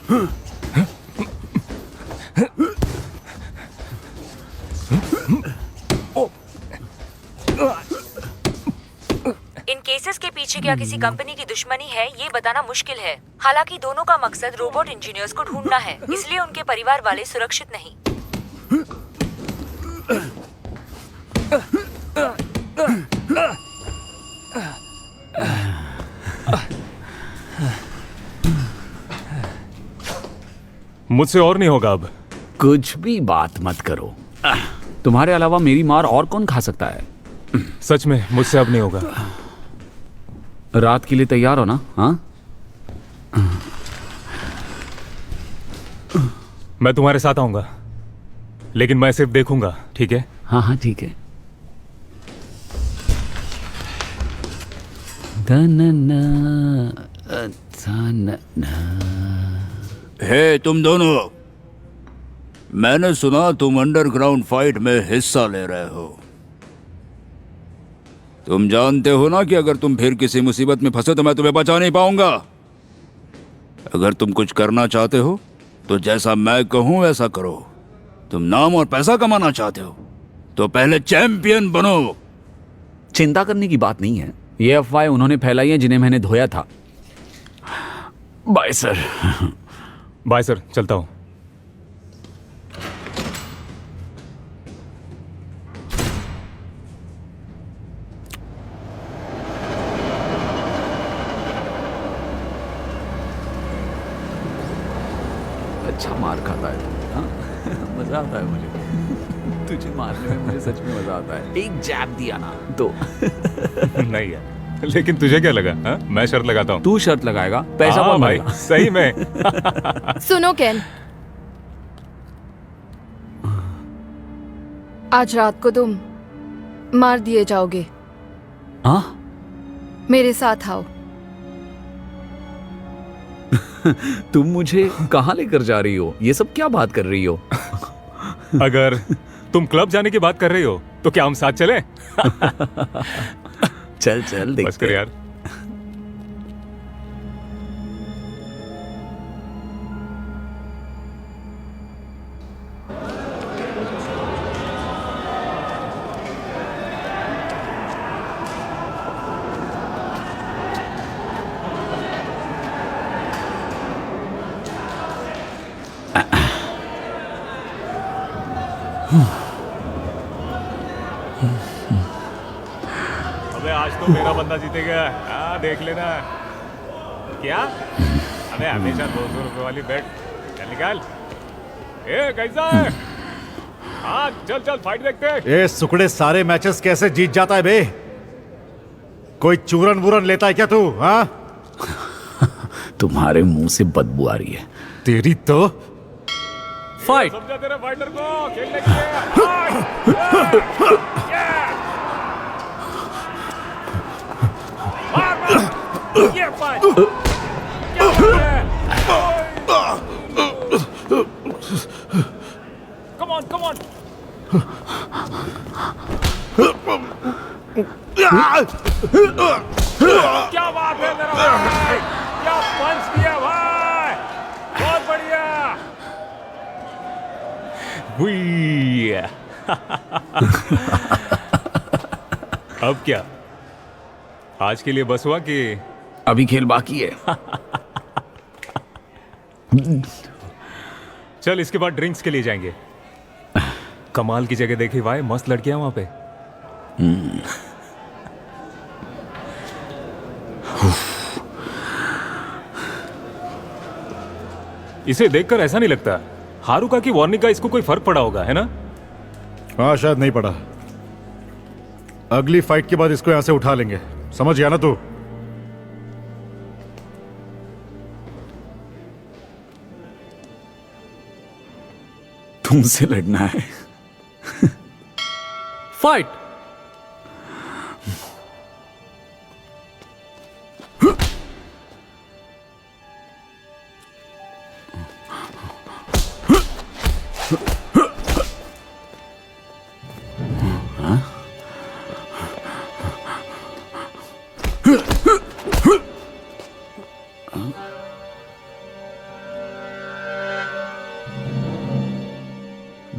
इन cases के पीछे क्या किसी कंपनी की दुश्मनी है ये बताना मुश्किल है। हालांकि दोनों का मकसद रोबोट इंजीनियर्स को ढूंढना है, इसलिए उनके परिवार वाले सुरक्षित नहीं। मुझसे और नहीं होगा अब। कुछ भी बात मत करो। तुम्हारे अलावा मेरी मार और कौन खा सकता है? सच में मुझसे अब नहीं होगा। रात के लिए तैयार हो ना? हाँ, मैं तुम्हारे साथ आऊंगा, लेकिन मैं सिर्फ देखूंगा, ठीक है? हाँ हाँ ठीक है। हे तुम दोनों, मैंने सुना तुम अंडरग्राउंड फाइट में हिस्सा ले रहे हो। तुम जानते हो ना कि अगर तुम फिर किसी मुसीबत में फंसे तो मैं तुम्हें बचा नहीं पाऊंगा। अगर तुम कुछ करना चाहते हो तो जैसा मैं कहूं वैसा करो। तुम नाम और पैसा कमाना चाहते हो तो पहले चैंपियन बनो। चिंता करने की बात नहीं है। ये अफवाहें उन्होंने फैलाई हैं जिन्हें मैंने धोया था। Bye sir. बाय सर, चलता हूं। अच्छा मार खाता है तू, हाँ? मजा आता है मुझे तुझे मारने में। मुझे सच में मजा आता है। एक जैब दिया ना तो नहीं यार, लेकिन तुझे क्या लगा? हा? मैं शर्त लगाता हूँ। तू शर्त लगाएगा? पैसा हाँ कौन भाई, भरेगा? सही में। सुनो केन, आज रात को तुम मार दिए जाओगे। हाँ? मेरे साथ आओ। तुम मुझे कहाँ लेकर जा रही हो? ये सब क्या बात कर रही हो? अगर तुम क्लब जाने की बात कर रही हो तो क्या हम साथ चलें? चल चल देखते बस कर यार। अबे आज तो मेरा बंदा जीतेगा। हाँ देख लेना। क्या? अबे हमेशा 200 रुपए वाली बेट। चल निकाल। ए कैसा है? हाँ चल चल फाइट देखते हैं। ये सुकड़े सारे मैचेस कैसे जीत जाता है बे? कोई चूरन वूरन लेता है क्या तू? हाँ, तुम्हारे मुंह से बदबू आ रही है। तेरी तो फाइट। समझा तेरे फाइटर को खेलने के लिए। ये फाइट। क्या कम ऑन कम ऑन। क्या बात है मेरा भाई, क्या पंच किया भाई, बहुत बढ़िया। अब क्या, आज के लिए बस हुआ कि अभी खेल बाकी है? चल इसके बाद ड्रिंक्स के लिए जाएंगे। कमाल की जगह देखी भाई, मस्त लड़कियां वहां पे। इसे देखकर ऐसा नहीं लगता हारुका की वार्निंग का इसको कोई फर्क पड़ा होगा, है ना? हाँ शायद नहीं पड़ा। अगली फाइट के बाद इसको यहां से उठा लेंगे, समझ गया ना तू? तुमसे लड़ना है? फाइट।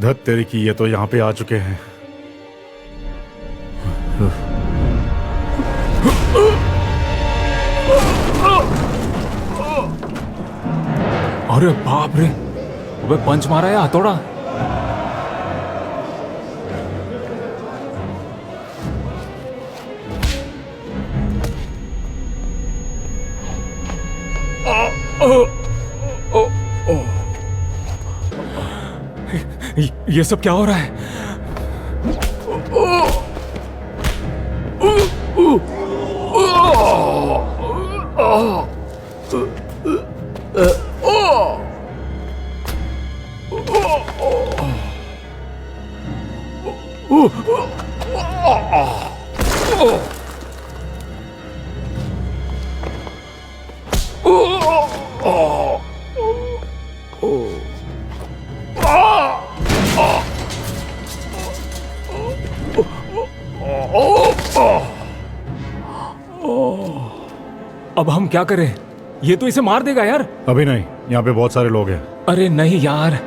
धत तेरी की, ये तो यहाँ पे आ चुके हैं। अरे बाप रे, अबे पंच मारा या हथौड़ा? ये सब क्या हो रहा है? अब हम क्या करें? ये तो इसे मार देगा यार। अभी नहीं, यहाँ पे बहुत सारे लोग हैं। अरे नहीं यार,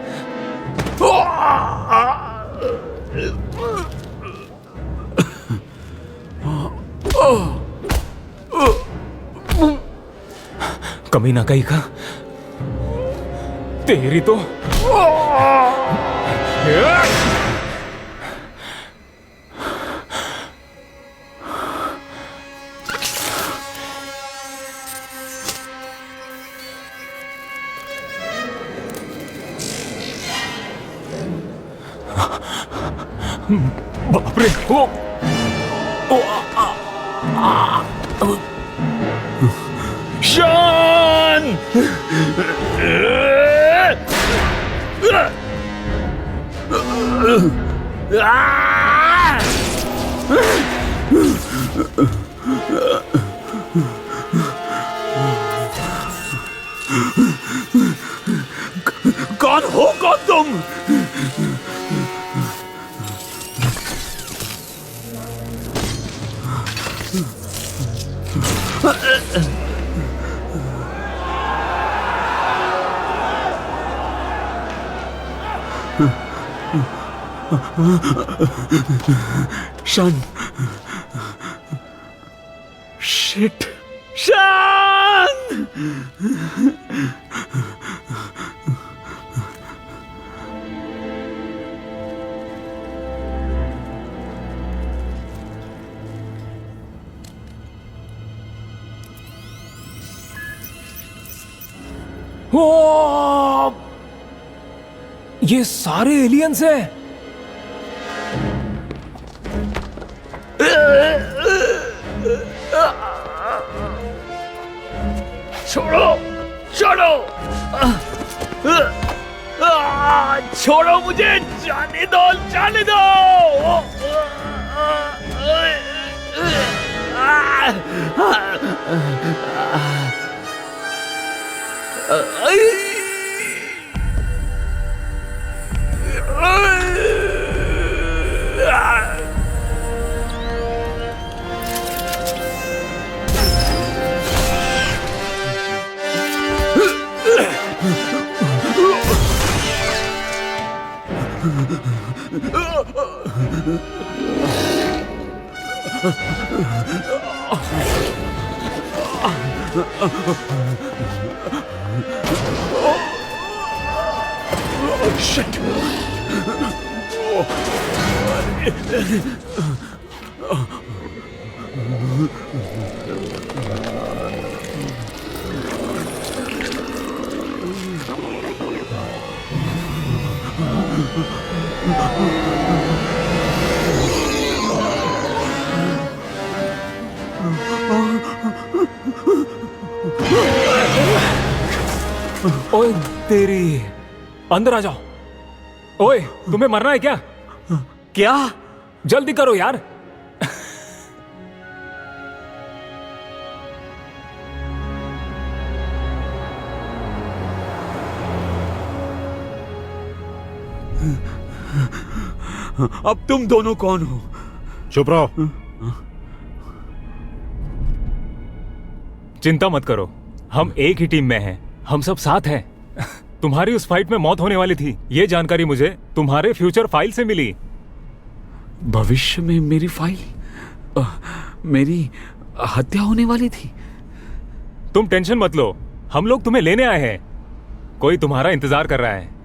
कमीना कहीं का, तेरी तो बाप रे। शान! कौन हो कौन तुम? शन, शिट, शन! ओ, ये सारे एलियंस हैं। छोड़ो, छोड़ो, छोड़ो मुझे, जाने दो, जाने दो। Shit! ओए तेरी, अंदर आ जाओ। ओए, तुम्हें मरना है क्या? क्या? जल्दी करो यार। अब तुम दोनों कौन हो? चुप रहो। चिंता मत करो, हम एक ही टीम में हैं, हम सब साथ हैं। तुम्हारी उस फाइट में मौत होने वाली थी। ये जानकारी मुझे तुम्हारे फ्यूचर फाइल से मिली। भविष्य में मेरी फाइल, मेरी हत्या होने वाली थी। तुम टेंशन मत लो, हम लोग तुम्हें लेने आए हैं। कोई तुम्हारा इंतजार कर रहा है।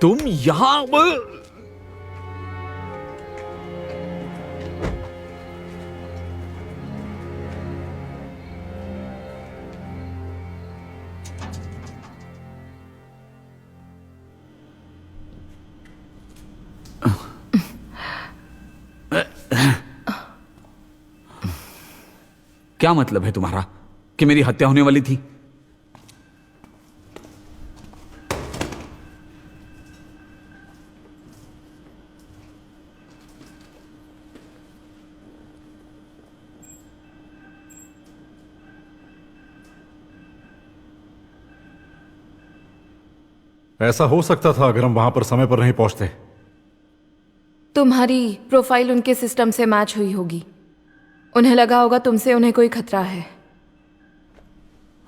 तुम यहां क्या मतलब है तुम्हारा कि मेरी हत्या होने वाली थी? ऐसा हो सकता था अगर हम वहां पर समय पर नहीं पहुंचते। तुम्हारी प्रोफाइल उनके सिस्टम से मैच हुई होगी। उन्हें लगा होगा तुमसे उन्हें कोई खतरा है।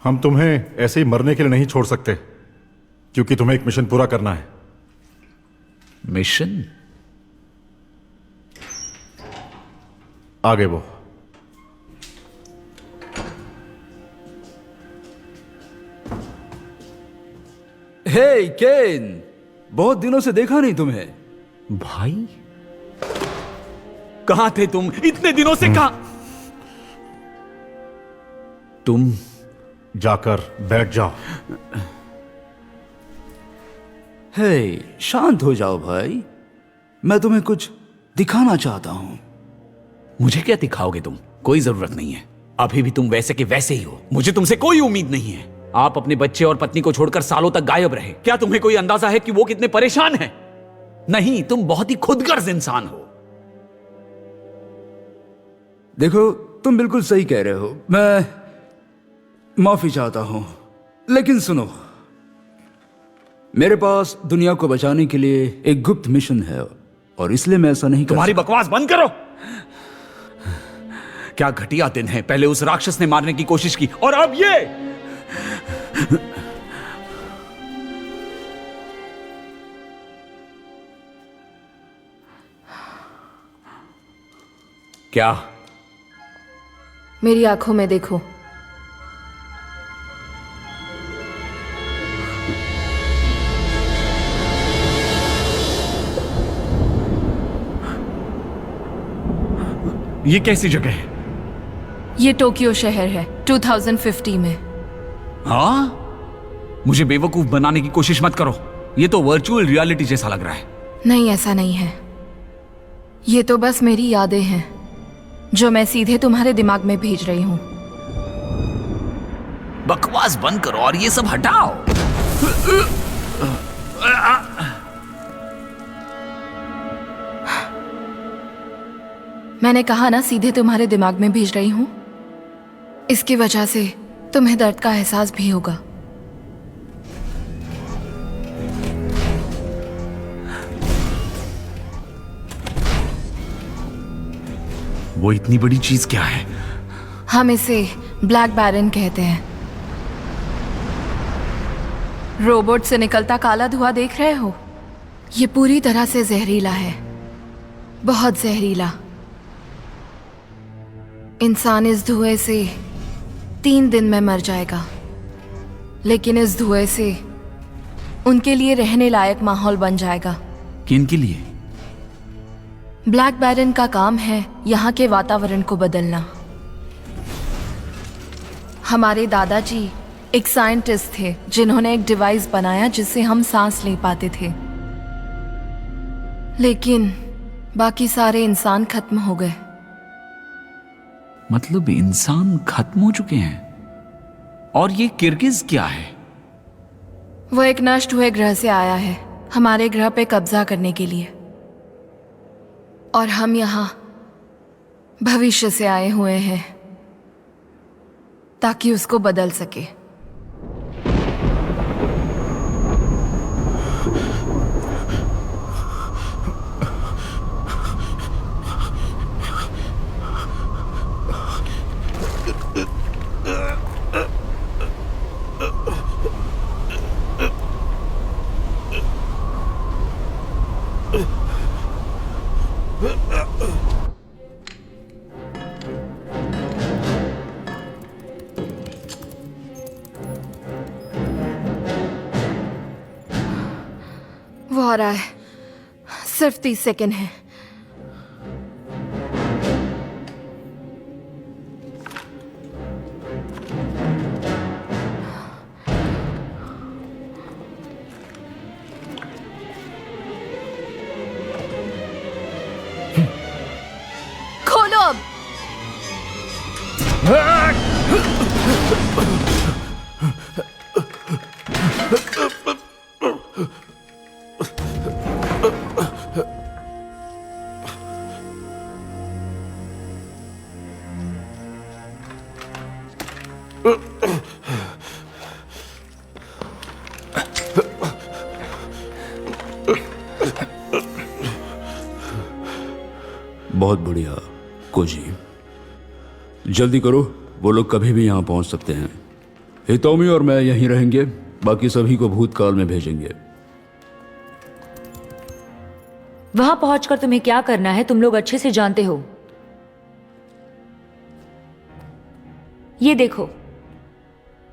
हम तुम्हें ऐसे ही मरने के लिए नहीं छोड़ सकते, क्योंकि तुम्हें एक मिशन पूरा करना है। मिशन? आगे वो। हे केन, बहुत दिनों से देखा नहीं तुम्हें। भाई कहां थे तुम इतने दिनों से? कहां तुम? जाकर बैठ जाओ। हे, शांत हो जाओ भाई, मैं तुम्हें कुछ दिखाना चाहता हूं। मुझे क्या दिखाओगे तुम? कोई जरूरत नहीं है। अभी भी तुम वैसे के वैसे ही हो। मुझे तुमसे कोई उम्मीद नहीं है। आप अपने बच्चे और पत्नी को छोड़कर सालों तक गायब रहे। क्या तुम्हें कोई अंदाजा है कि वो कितने परेशान हैं? नहीं, तुम बहुत ही खुदगर्ज इंसान हो। देखो, तुम बिल्कुल सही कह रहे हो। मैं माफी चाहता हूं, लेकिन सुनो, मेरे पास दुनिया को बचाने के लिए एक गुप्त मिशन है और इसलिए मैं ऐसा नहीं कर तुम्हारी बकवास बंद करो। क्या घटिया दिन है, पहले उस राक्षस ने मारने की कोशिश की और अब ये। क्या? मेरी आंखों में देखो। ये कैसी जगह है? ये टोक्यो शहर है 2050 में। हाँ, मुझे बेवकूफ बनाने की कोशिश मत करो। ये तो वर्चुअल रियलिटी जैसा लग रहा है। नहीं, ऐसा नहीं है। ये तो बस मेरी यादें हैं जो मैं सीधे तुम्हारे दिमाग में भेज रही हूं। बकवास बंद करो और ये सब हटाओ। मैंने कहा ना, सीधे तुम्हारे दिमाग में भेज रही हूं। इसकी वजह से तुम्हें दर्द का एहसास भी होगा। वो इतनी बड़ी चीज क्या है? हम इसे ब्लैक बैरन कहते हैं। रोबोट से निकलता काला धुआं देख रहे हो? ये पूरी तरह से जहरीला है, बहुत जहरीला। इंसान इस धुएं से 3 दिन में मर जाएगा, लेकिन इस धुएं से उनके लिए रहने लायक माहौल बन जाएगा। किन के लिए? ब्लैक बैरन का काम है यहाँ के वातावरण को बदलना। हमारे दादाजी एक साइंटिस्ट थे जिन्होंने एक डिवाइस बनाया जिससे हम सांस ले पाते थे, लेकिन बाकी सारे इंसान खत्म हो गए। मतलब इंसान खत्म हो चुके हैं? और ये किर्गिज क्या है? वो एक नष्ट हुए ग्रह से आया है हमारे ग्रह पे कब्जा करने के लिए, और हम यहाँ भविष्य से आए हुए हैं ताकि उसको बदल सके। वो आ रहा है, सिर्फ 30 सेकंड है। खोलो अब। बहुत बढ़िया कोजी, जल्दी करो, वो लोग कभी भी यहाँ पहुंच सकते हैं। हितोमी और मैं यहीं रहेंगे, बाकी सभी को भूतकाल में भेजेंगे। वहां पहुंचकर तुम्हें क्या करना है तुम लोग अच्छे से जानते हो। ये देखो,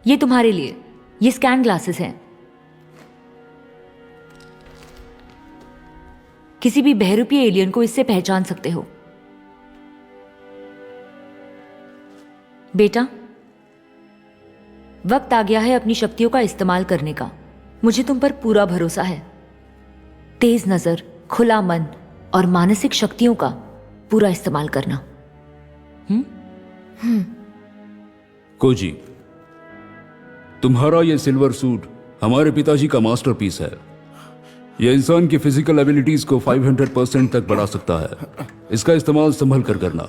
ये तुम्हारे लिए, ये स्कैन ग्लासेस हैं। किसी भी बहरूपीय एलियन को इससे पहचान सकते हो। बेटा, वक्त आ गया है अपनी शक्तियों का इस्तेमाल करने का। मुझे तुम पर पूरा भरोसा है। तेज नजर, खुला मन और मानसिक शक्तियों का पूरा इस्तेमाल करना। कोजी, तुम्हारा ये सिल्वर सूट हमारे पिताजी का मास्टरपीस है। यह इंसान की फिजिकल एबिलिटीज को 500% तक बढ़ा सकता है। इसका इस्तेमाल संभल कर करना।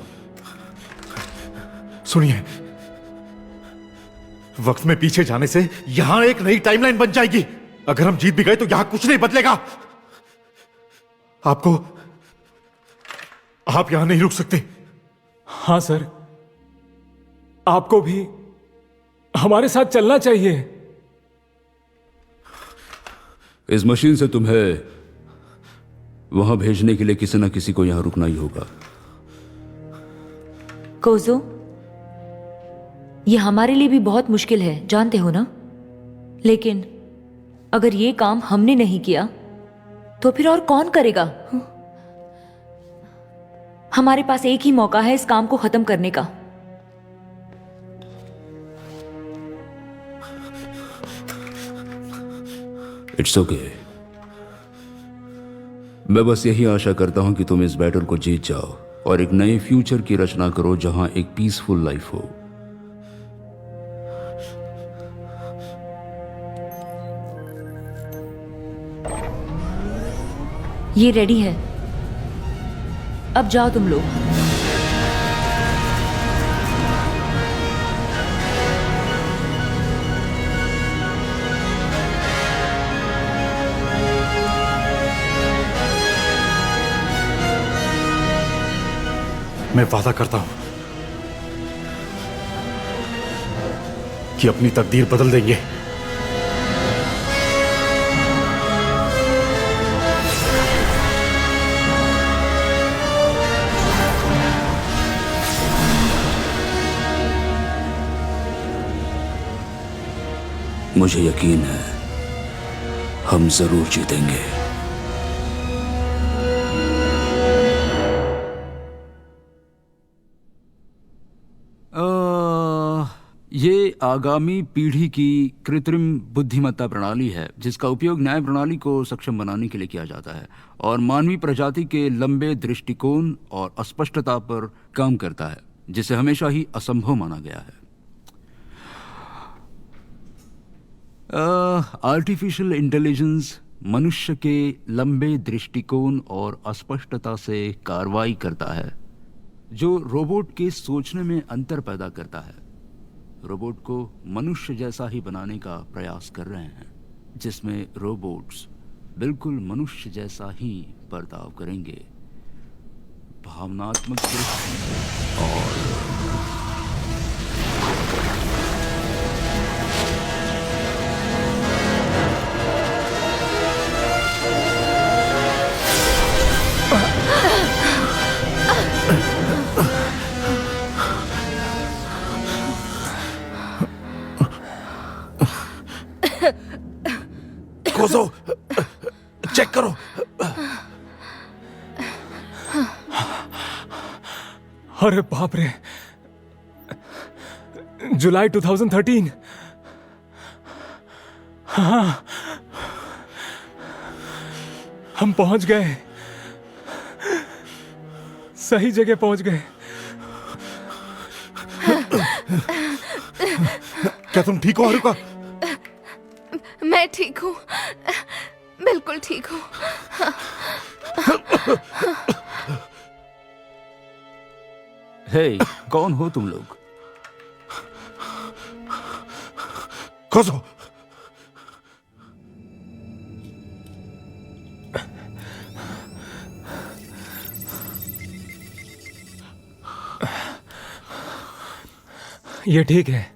सुनिए, वक्त में पीछे जाने से यहां एक नई टाइमलाइन बन जाएगी। अगर हम जीत भी गए तो यहां कुछ नहीं बदलेगा। आपको आप यहां नहीं रुक सकते। हाँ सर, आपको भी हमारे साथ चलना चाहिए। इस मशीन से तुम्हें वहां भेजने के लिए किसी ना किसी को यहां रुकना ही होगा। कोजो, ये हमारे लिए भी बहुत मुश्किल है, जानते हो ना। लेकिन अगर ये काम हमने नहीं किया तो फिर और कौन करेगा? हमारे पास एक ही मौका है इस काम को खत्म करने का। It's okay. मैं बस यही आशा करता हूं कि तुम इस बैटल को जीत जाओ और एक नए फ्यूचर की रचना करो जहां एक पीसफुल लाइफ हो। ये रेडी है, अब जाओ तुम लोग। मैं वादा करता हूं कि अपनी तकदीर बदल देंगे। मुझे यकीन है हम जरूर जीतेंगे। ये आगामी पीढ़ी की कृत्रिम बुद्धिमत्ता प्रणाली है जिसका उपयोग न्याय प्रणाली को सक्षम बनाने के लिए किया जाता है और मानवीय प्रजाति के लंबे दृष्टिकोण और अस्पष्टता पर काम करता है जिसे हमेशा ही असंभव माना गया है। आर्टिफिशियल इंटेलिजेंस मनुष्य के लंबे दृष्टिकोण और अस्पष्टता से कार्रवाई करता है जो रोबोट के सोचने में अंतर पैदा करता है। रोबोट को मनुष्य जैसा ही बनाने का प्रयास कर रहे हैं जिसमें रोबोट्स बिल्कुल मनुष्य जैसा ही बर्ताव करेंगे, भावनात्मक दृष्टि और कोजो, चेक करो। अरे बाप रे, जुलाई 2013। हाँ, हम पहुंच गए, सही जगह पहुंच गए। क्या तुम ठीक हो हारुका? मैं ठीक हूँ, बिल्कुल ठीक हूँ। हे, कौन हो तुम लोग? कोजो, ये ठीक है।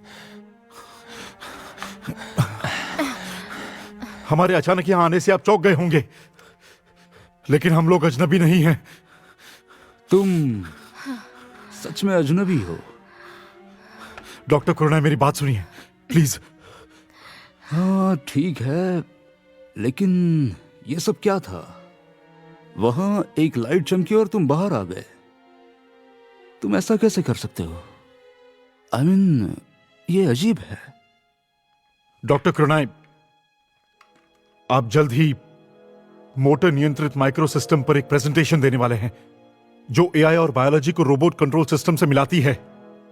हमारे अचानक यहां आने से आप चौंक गए होंगे, लेकिन हम लोग अजनबी नहीं हैं। तुम सच में अजनबी हो? डॉक्टर कुरुना, मेरी बात सुनिए प्लीज। हाँ ठीक है, लेकिन ये सब क्या था? वहां एक लाइट चमकी और तुम बाहर आ गए। तुम ऐसा कैसे कर सकते हो? आई मीन, ये अजीब है। डॉक्टर कुरुना, आप जल्द ही मोटर नियंत्रित माइक्रो सिस्टम पर एक प्रेजेंटेशन देने वाले हैं जो एआई और बायोलॉजी को रोबोट कंट्रोल सिस्टम से मिलाती है।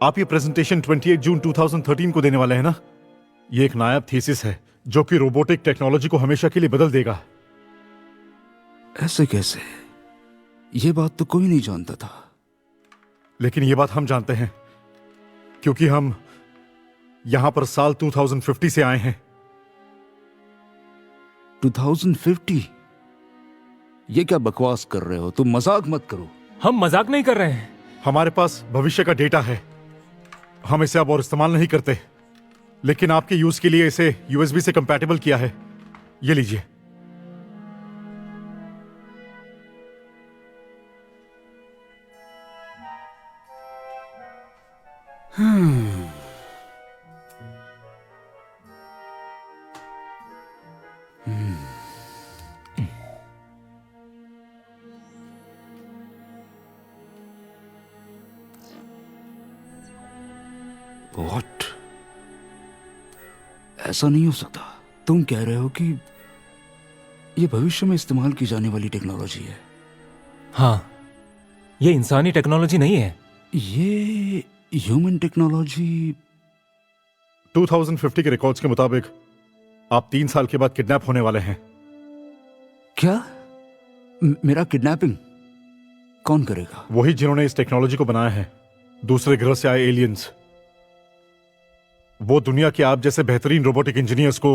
आप ये प्रेजेंटेशन 28 जून 2013 को देने वाले हैं ना? ये एक नायाब थीसिस है जो कि रोबोटिक टेक्नोलॉजी को हमेशा के लिए बदल देगा। ऐसे कैसे? ये बात तो कोई नहीं जानता था। लेकिन ये बात हम जानते हैं क्योंकि हम यहां पर साल 2050 से आए हैं। 2050? ये क्या बकवास कर रहे हो? तुम मजाक मत करो। हम मजाक नहीं कर रहे हैं। हमारे पास भविष्य का डेटा है, हम इसे अब और इस्तेमाल नहीं करते, लेकिन आपके यूज के लिए इसे यूएसबी से कंपैटिबल किया है। ये लीजिए। What? ऐसा नहीं हो सकता। तुम कह रहे हो कि ये भविष्य में इस्तेमाल की जाने वाली टेक्नोलॉजी है? हाँ, ये इंसानी टेक्नोलॉजी नहीं है। ये ह्यूमन टेक्नोलॉजी। 2050 के रिकॉर्ड्स के मुताबिक आप 3 साल के बाद किडनैप होने वाले हैं। क्या? मेरा किडनैपिंग कौन करेगा? वही जिन्होंने इस टेक्नोलॉजी को बनाया है, दूसरे ग्रह से आए एलियंस। वो दुनिया के आप जैसे बेहतरीन रोबोटिक इंजीनियर्स को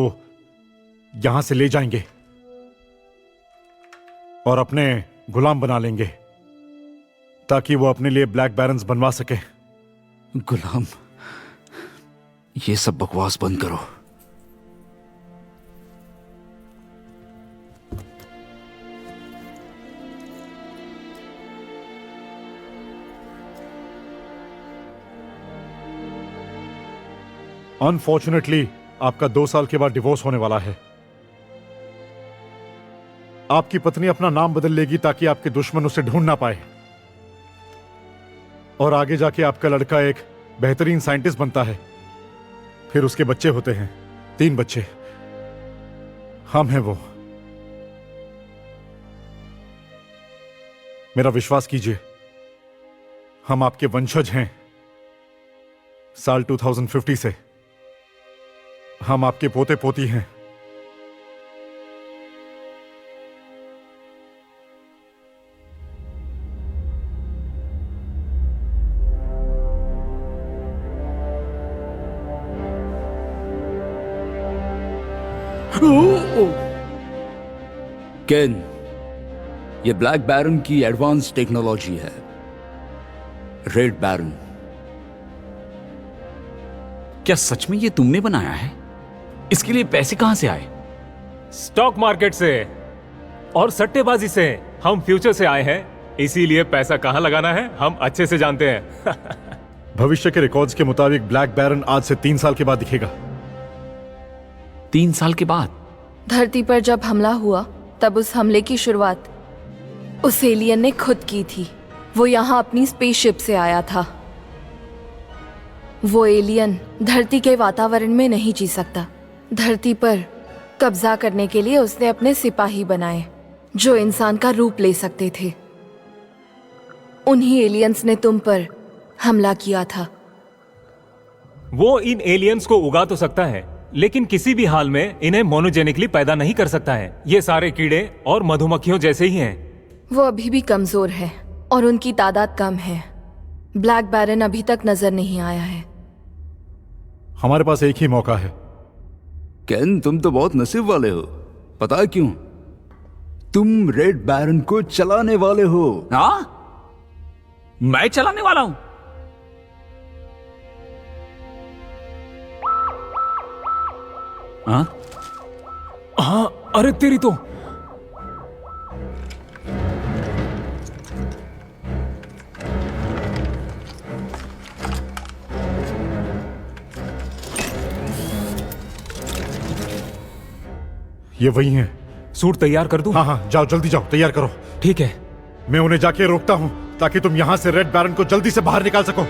यहां से ले जाएंगे और अपने गुलाम बना लेंगे ताकि वो अपने लिए ब्लैक बैरन्स बनवा सके। गुलाम? ये सब बकवास बंद करो। अनफॉर्चुनेटली आपका 2 साल के बाद डिवोर्स होने वाला है। आपकी पत्नी अपना नाम बदल लेगी ताकि आपके दुश्मन उसे ढूंढ ना पाए, और आगे जाके आपका लड़का एक बेहतरीन साइंटिस्ट बनता है। फिर उसके बच्चे होते हैं, 3 बच्चे। हम हैं वो। मेरा विश्वास कीजिए, हम आपके वंशज हैं। साल 2050 से हम आपके पोते पोती हैं। केन, ये ब्लैक बैरन की एडवांस टेक्नोलॉजी है। Red Baron. क्या सच में ये तुमने बनाया है? इसके लिए पैसे कहां से आए? स्टॉक मार्केट से और सट्टेबाजी से। हम फ्यूचर से आए हैं, इसीलिए पैसा कहां लगाना है हम अच्छे से जानते हैं। भविष्य के रिकॉर्ड्स के मुताबिक ब्लैक बैरन आज से 3 साल के बाद दिखेगा। 3 साल के बाद? धरती पर जब हमला हुआ तब उस हमले की शुरुआत उस एलियन ने खुद की थी। वो यहाँ अपनी स्पेसशिप से आया था। वो एलियन धरती के वातावरण में नहीं जी सकता। धरती पर कब्जा करने के लिए उसने अपने सिपाही बनाए जो इंसान का रूप ले सकते थे। उन्हीं एलियंस ने तुम पर हमला किया था। वो इन एलियंस को उगा तो सकता है, लेकिन किसी भी हाल में इन्हें मोनोजेनिकली पैदा नहीं कर सकता है। ये सारे कीड़े और मधुमक्खियों जैसे ही हैं। वो अभी भी कमजोर है और उनकी तादाद कम है। ब्लैक बैरन अभी तक नजर नहीं आया है। हमारे पास एक ही मौका है। केन, तुम तो बहुत नसीब वाले हो। पता है क्यों? तुम रेड बैरन को चलाने वाले हो। हाँ, मैं चलाने वाला हूं? हाँ? हाँ, अरे तेरी तो। ये वही हैं। सूट तैयार कर दूं? हाँ हाँ, जाओ जल्दी जाओ, तैयार करो। ठीक है। मैं उन्हें जाके रोकता हूं ताकि तुम यहां से रेड बैरन को जल्दी से बाहर निकाल सको।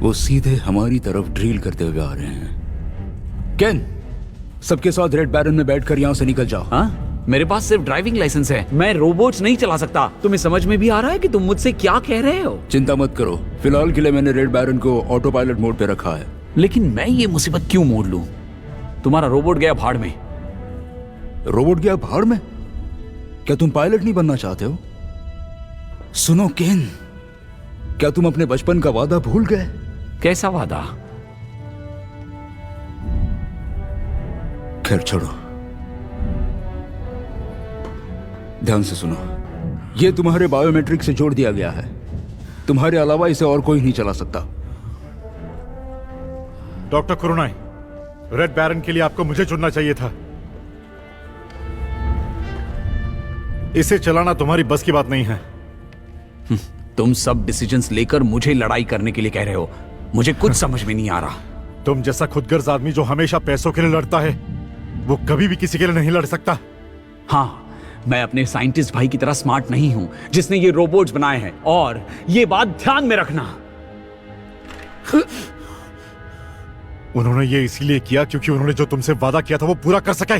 वो सीधे हमारी तरफ ड्रिल करते हुए आ रहे हैं। केन, सबके साथ रेड बैरन में बैठकर यहां से निकल जाओ। हाँ, मेरे पास सिर्फ ड्राइविंग लाइसेंस है, मैं रोबोट्स नहीं चला सकता। तुम्हें समझ में भी आ रहा है कि तुम मुझसे क्या कह रहे हो? चिंता मत करो, फिलहाल के लिए मैंने रेड बैरन को ऑटो पायलट मोड पे रखा है। लेकिन मैं ये मुसीबत क्यों मोड़ लूं? तुम्हारा रोबोट गया भाड़ में। रोबोट गया भाड़ में? क्या तुम पायलट नहीं बनना चाहते हो? सुनो केन, क्या तुम अपने बचपन का वादा भूल गए? कैसा वादा? खैर छोड़ो, ध्यान से सुनो। ये तुम्हारे बायोमेट्रिक से जोड़ दिया गया है। तुम्हारे अलावा इसे और कोई नहीं चला सकता। डॉक्टर कुरुनाई, रेड बैरन के लिए आपको मुझे चुनना चाहिए था। इसे चलाना तुम्हारी बस की बात नहीं है। तुम सब डिसीजंस लेकर मुझे लड़ाई करने के लिए कह रहे हो। मुझे कुछ समझ में नहीं आ रहा। तुम जैसा खुदगर्ज आदमी जो हमेशा पैसों के लिए लड़ता है, वो कभी भी किसी के लिए नहीं लड़ सकता। हाँ, मैं अपने साइंटिस्ट भाई की तरह स्मार्ट नहीं हूं जिसने ये रोबोट्स बनाए हैं, और ये बात ध्यान में रखना। उन्होंने ये इसीलिए किया क्योंकि उन्होंने जो तुमसे वादा किया था वो पूरा कर सके।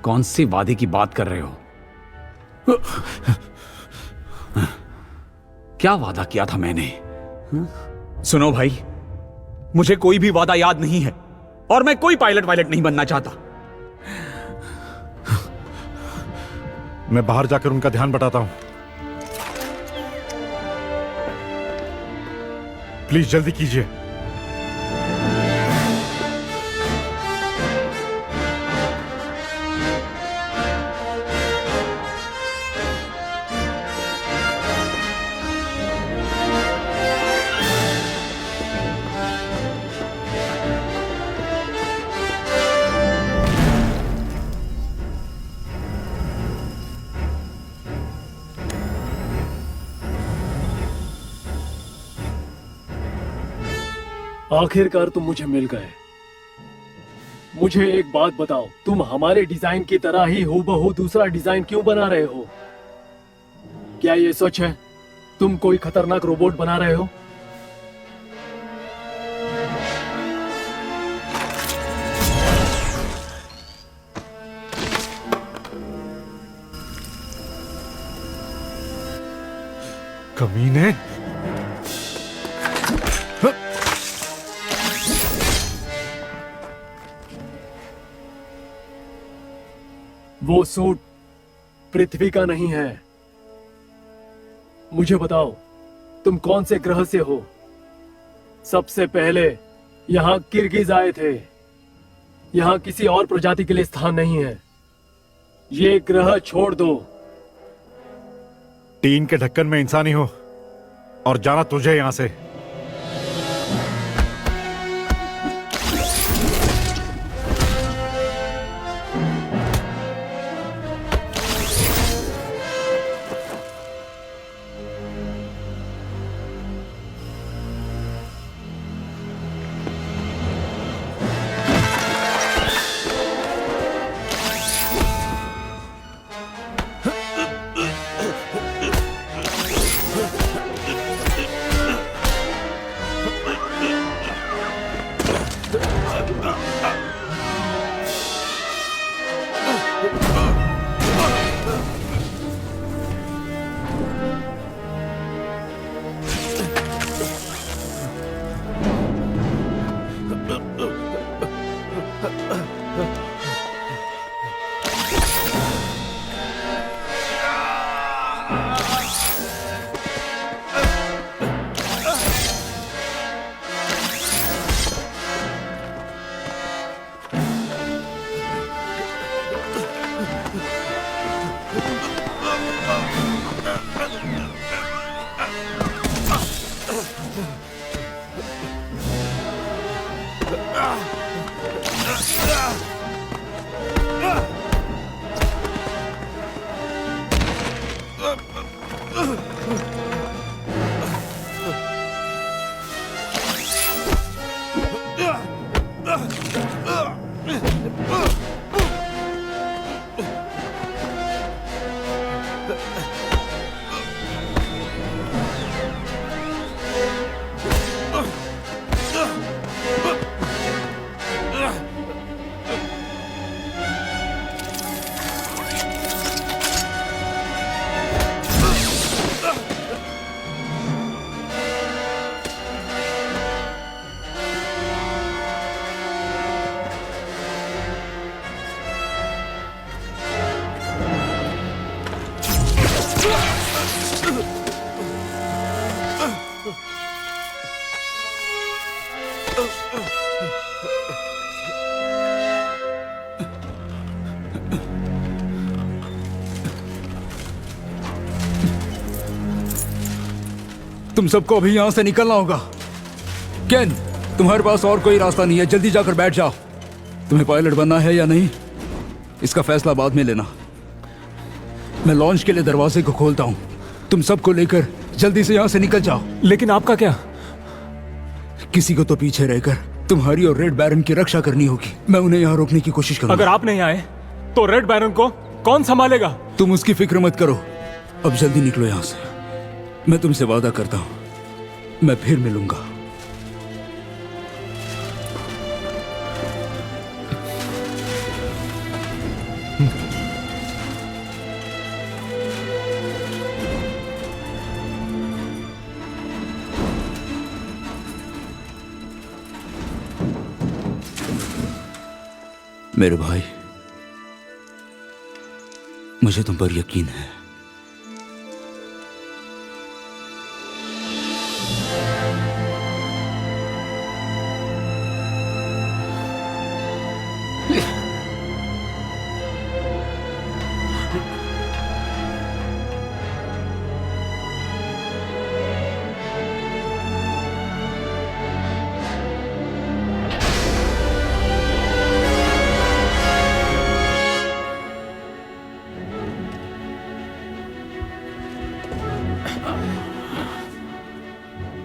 कौन से वादे की बात कर रहे हो? क्या वादा किया था मैंने? सुनो भाई, मुझे कोई भी वादा याद नहीं है, और मैं कोई पायलट वायलट नहीं बनना चाहता। मैं बाहर जाकर उनका ध्यान बटाता हूं। प्लीज जल्दी कीजिए। आखिरकार तुम मुझे मिल गए। मुझे एक बात बताओ, तुम हमारे डिजाइन की तरह ही हूबहू दूसरा डिजाइन क्यों बना रहे हो? क्या ये सच है? तुम कोई खतरनाक रोबोट बना रहे हो? कमीने। वो सूट पृथ्वी का नहीं है। मुझे बताओ, तुम कौन से ग्रह से हो? सबसे पहले यहाँ किर्गिज आए थे। यहाँ किसी और प्रजाति के लिए स्थान नहीं है। ये ग्रह छोड़ दो। टीन के ढक्कन में इंसानी हो, और जाना तुझे यहां से। तुम सबको अभी यहां से निकलना होगा। केन, तुम्हारे पास और कोई रास्ता नहीं है, जल्दी जाकर बैठ जाओ। तुम्हें पायलट बनना है या नहीं, इसका फैसला बाद में लेना। मैं लॉन्च के लिए दरवाजे को खोलता हूं, तुम सबको लेकर जल्दी से यहां से निकल जाओ। लेकिन आपका क्या? किसी को तो पीछे रहकर तुम्हारी और रेड बैरन की रक्षा करनी होगी। मैं उन्हें यहाँ रोकने की कोशिश करूंगा। अगर आप नहीं आए तो रेड बैरन को कौन संभालेगा? तुम उसकी फिक्र मत करो, अब जल्दी निकलो यहाँ से। मैं तुमसे वादा करता हूं, मैं फिर मिलूंगा। मेरे भाई, मुझे तुम पर यकीन है।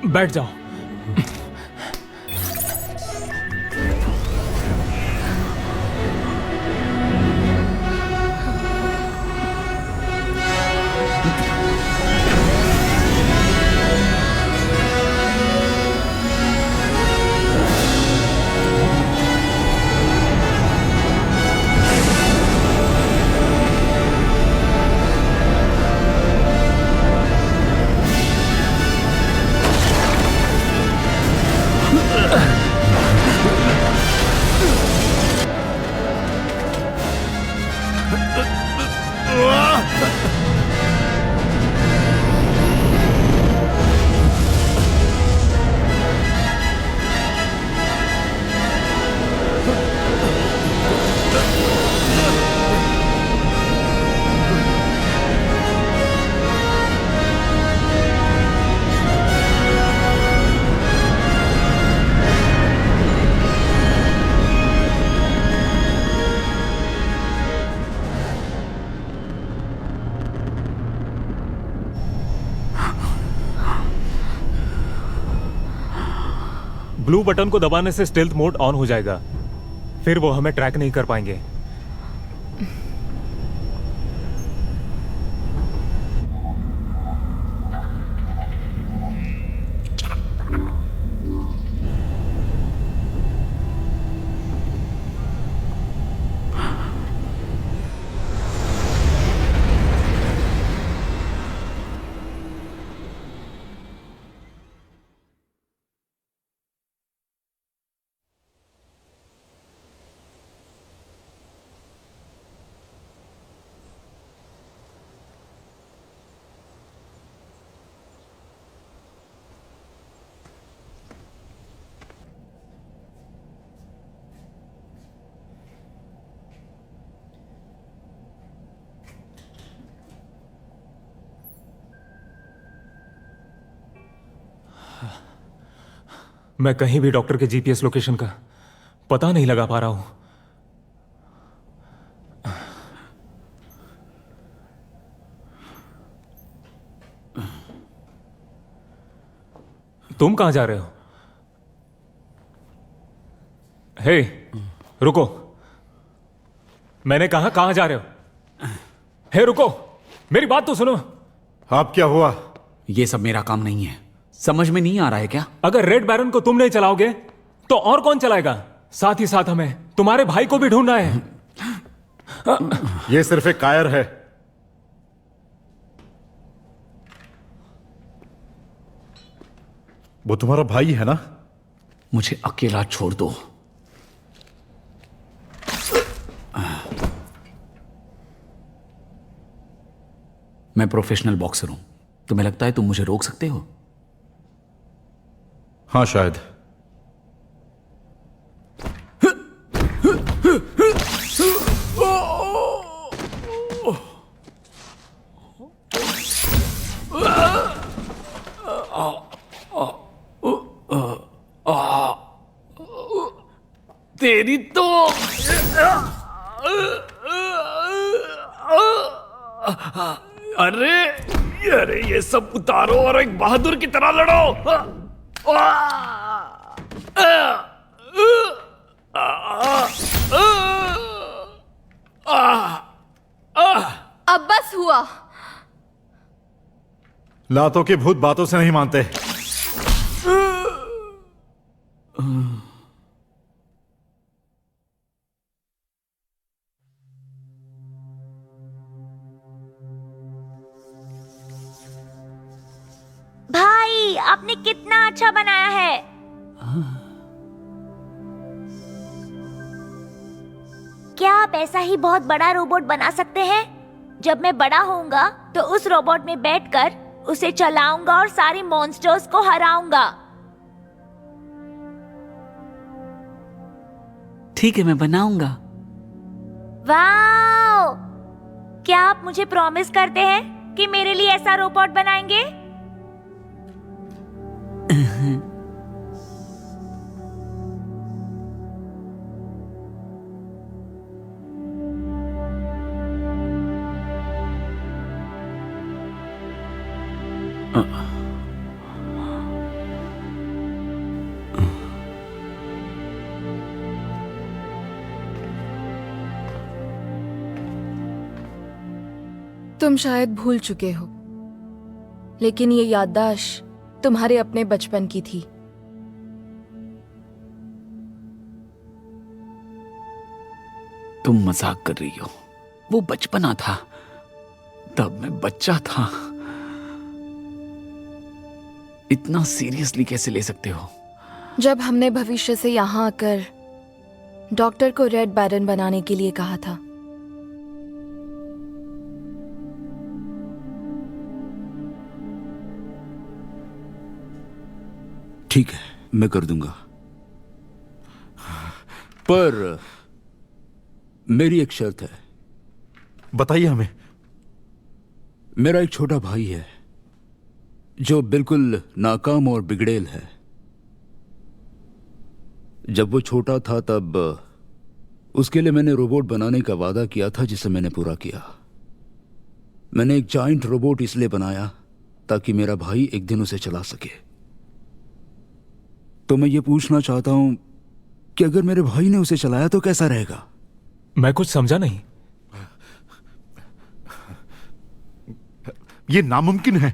बैठ जाओ। ब्लू बटन को दबाने से स्टेल्थ मोड ऑन हो जाएगा, फिर वो हमें ट्रैक नहीं कर पाएंगे। मैं कहीं भी डॉक्टर के जीपीएस लोकेशन का पता नहीं लगा पा रहा हूं। तुम कहां जा रहे हो? हे, रुको। मैंने कहा कहां जा रहे हो? हे, रुको, मेरी बात तो सुनो। आप क्या हुआ? ये सब मेरा काम नहीं है, समझ में नहीं आ रहा है क्या? अगर रेड बैरन को तुम नहीं चलाओगे तो और कौन चलाएगा? साथ ही साथ हमें तुम्हारे भाई को भी ढूंढना है। ये सिर्फ एक कायर है। वो तुम्हारा भाई है ना? मुझे अकेला छोड़ दो। मैं प्रोफेशनल बॉक्सर हूं, तुम्हें लगता है तुम मुझे रोक सकते हो? हाँ, शायद। तेरी तो अरे अरे ये सब उतारो और एक बहादुर की तरह लड़ो। अब बस हुआ। लातों के भूत बातों से नहीं मानते। भाई आपने कितना अच्छा बनाया है। क्या आप ऐसा ही बहुत बड़ा रोबोट बना सकते हैं? जब मैं बड़ा होऊंगा तो उस रोबोट में बैठकर उसे चलाऊंगा और सारे मॉन्स्टर्स को हराऊंगा। ठीक है, मैं बनाऊंगा। वाओ! क्या आप मुझे प्रॉमिस करते हैं कि मेरे लिए ऐसा रोबोट बनाएंगे? तुम शायद भूल चुके हो, लेकिन ये याददाश्त तुम्हारे अपने बचपन की थी। तुम मजाक कर रही हो। वो बचपना था, तब मैं बच्चा था। इतना सीरियसली कैसे ले सकते हो? जब हमने भविष्य से यहाँ आकर डॉक्टर को रेड बैरन बनाने के लिए कहा था। ठीक है, मैं कर दूंगा, पर मेरी एक शर्त है। बताइए हमें। मेरा एक छोटा भाई है जो बिल्कुल नाकाम और बिगड़ेल है। जब वो छोटा था तब उसके लिए मैंने रोबोट बनाने का वादा किया था, जिसे मैंने पूरा किया। मैंने एक जायंट रोबोट इसलिए बनाया ताकि मेरा भाई एक दिन उसे चला सके। तो मैं ये पूछना चाहता हूं कि अगर मेरे भाई ने उसे चलाया तो कैसा रहेगा? मैं कुछ समझा नहीं। ये नामुमकिन है।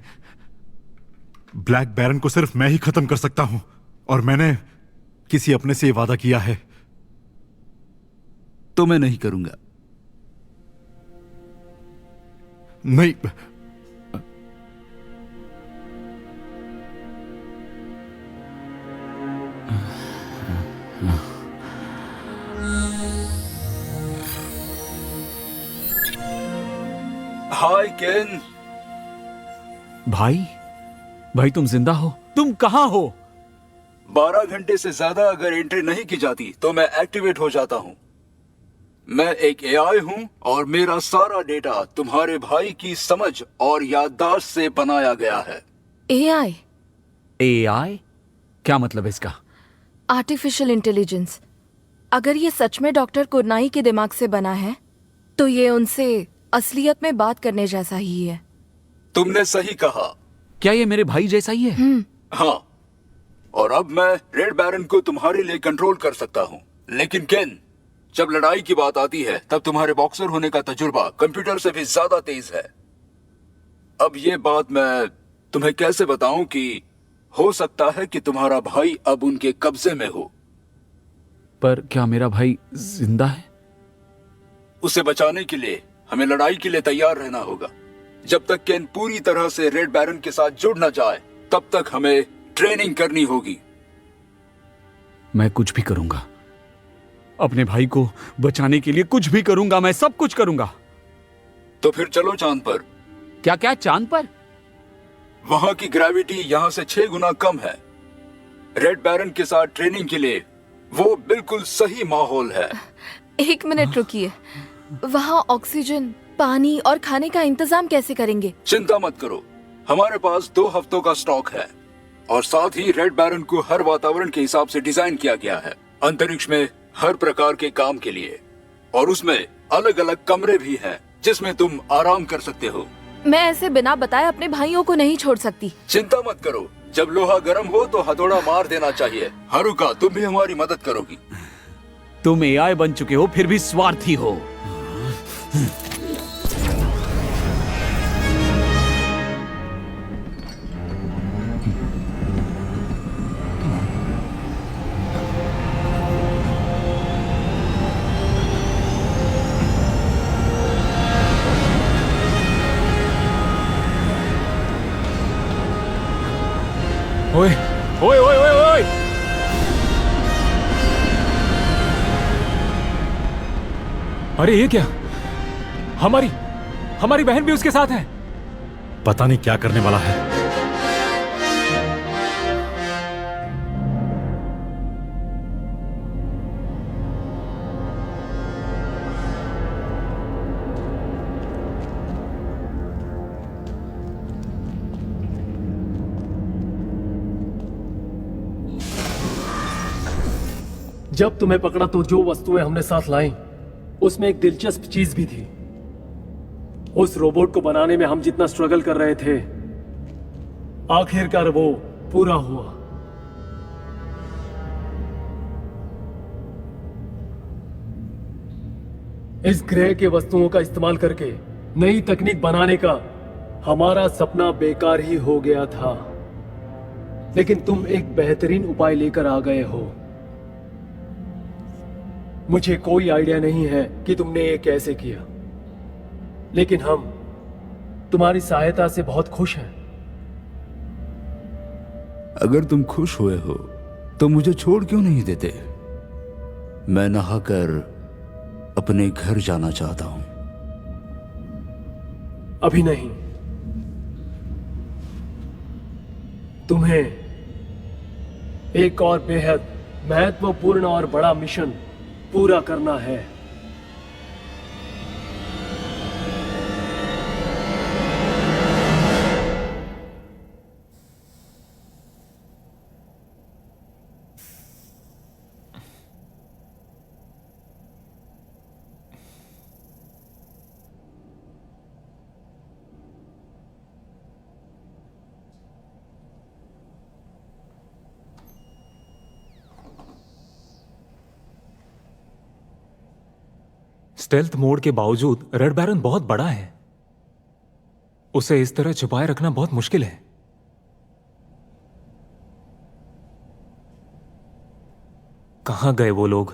ब्लैक बैरन को सिर्फ मैं ही खत्म कर सकता हूं, और मैंने किसी अपने से ये वादा किया है। तो मैं नहीं करूंगा। नहीं, हाय केन। भाई, भाई तुम जिंदा हो? तुम कहां हो? 12 घंटे से ज्यादा अगर एंट्री नहीं की जाती तो मैं एक्टिवेट हो जाता हूं। मैं एक एआई हूं और मेरा सारा डेटा तुम्हारे भाई की समझ और याददाश्त से बनाया गया है। एआई? एआई? क्या मतलब है इसका? Artificial intelligence. अगर ये सच में डॉक्टर कुरनाई के दिमाग से बना है तो ये उनसे असलियत में बात करने जैसा ही है। तुमने सही कहा। क्या ये मेरे भाई जैसा ही है? हाँ, और अब मैं रेड बैरन को तुम्हारे लिए कंट्रोल कर सकता हूँ। लेकिन केन, जब लड़ाई की बात आती है तब तुम्हारे बॉक्सर होने का तजुर्बा कंप्यूटर से भी ज्यादा तेज है। अब ये बात मैं तुम्हें कैसे बताऊं कि हो सकता है कि तुम्हारा भाई अब उनके कब्जे में हो। पर क्या मेरा भाई जिंदा है? उसे बचाने के लिए हमें लड़ाई के लिए तैयार रहना होगा। जब तक केन पूरी तरह से रेड बैरन के साथ जुड़ न जाए तब तक हमें ट्रेनिंग करनी होगी। मैं कुछ भी करूंगा, अपने भाई को बचाने के लिए कुछ भी करूंगा। मैं सब कुछ करूंगा। तो फिर चलो चांद पर। क्या क्या चांद पर? वहां की ग्रेविटी यहां से 6 गुना कम है। रेड बैरन के साथ ट्रेनिंग के लिए वो बिल्कुल सही माहौल है। 1 मिनट रुकिए, वहाँ ऑक्सीजन, पानी और खाने का इंतजाम कैसे करेंगे? चिंता मत करो, हमारे पास 2 हफ्तों का स्टॉक है। और साथ ही रेड बैरन को हर वातावरण के हिसाब से डिजाइन किया गया है, अंतरिक्ष में हर प्रकार के काम के लिए। और उसमें अलग अलग कमरे भी हैं जिसमें तुम आराम कर सकते हो। मैं ऐसे बिना बताए अपने भाइयों को नहीं छोड़ सकती। चिंता मत करो, जब लोहा गर्म हो तो हथौड़ा मार देना चाहिए। हारुका, तुम भी हमारी मदद करोगी। तुम एआई बन चुके हो फिर भी स्वार्थी हो। ओए ओए ओए ओए ओए! अरे ये क्या? हमारी हमारी बहन भी उसके साथ है। पता नहीं क्या करने वाला है। जब तुम्हें पकड़ा तो जो वस्तुएं हमने साथ लाई उसमें एक दिलचस्प चीज भी थी। उस रोबोट को बनाने में हम जितना स्ट्रगल कर रहे थे, आखिरकार वो पूरा हुआ। इस ग्रह के वस्तुओं का इस्तेमाल करके नई तकनीक बनाने का हमारा सपना बेकार ही हो गया था, लेकिन तुम एक बेहतरीन उपाय लेकर आ गए हो। मुझे कोई आइडिया नहीं है कि तुमने ये कैसे किया, लेकिन हम तुम्हारी सहायता से बहुत खुश हैं। अगर तुम खुश हुए हो तो मुझे छोड़ क्यों नहीं देते? मैं नहाकर अपने घर जाना चाहता हूं। अभी नहीं। तुम्हें एक और बेहद महत्वपूर्ण और बड़ा मिशन पूरा करना है। स्टेल्थ मोड के बावजूद रेड बैरन बहुत बड़ा है। उसे इस तरह छुपाए रखना बहुत मुश्किल है। कहां गए वो लोग?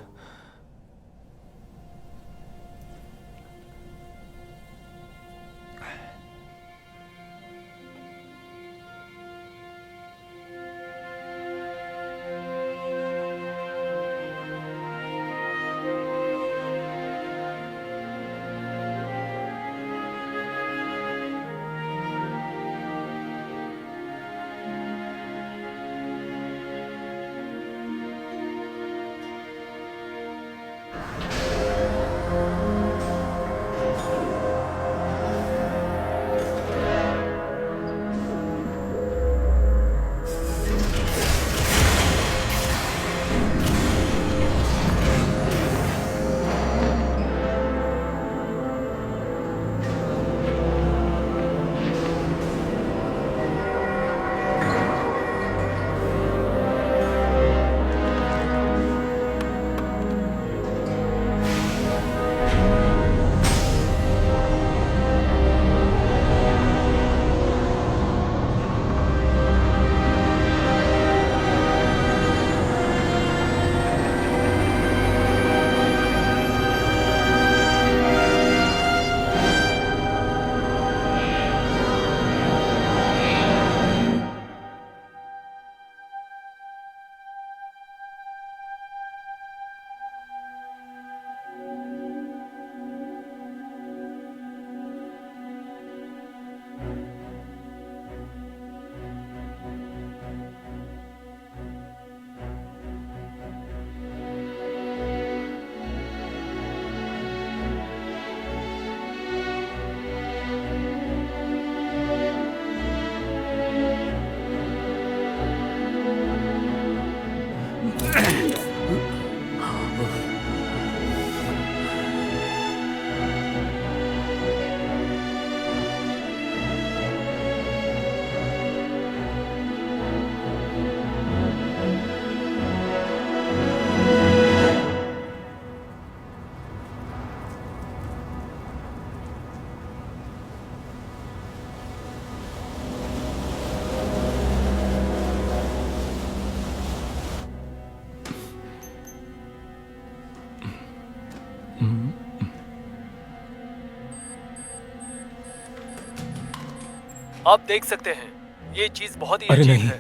आप देख सकते हैं ये चीज बहुत ही अरे अजीब नहीं। है।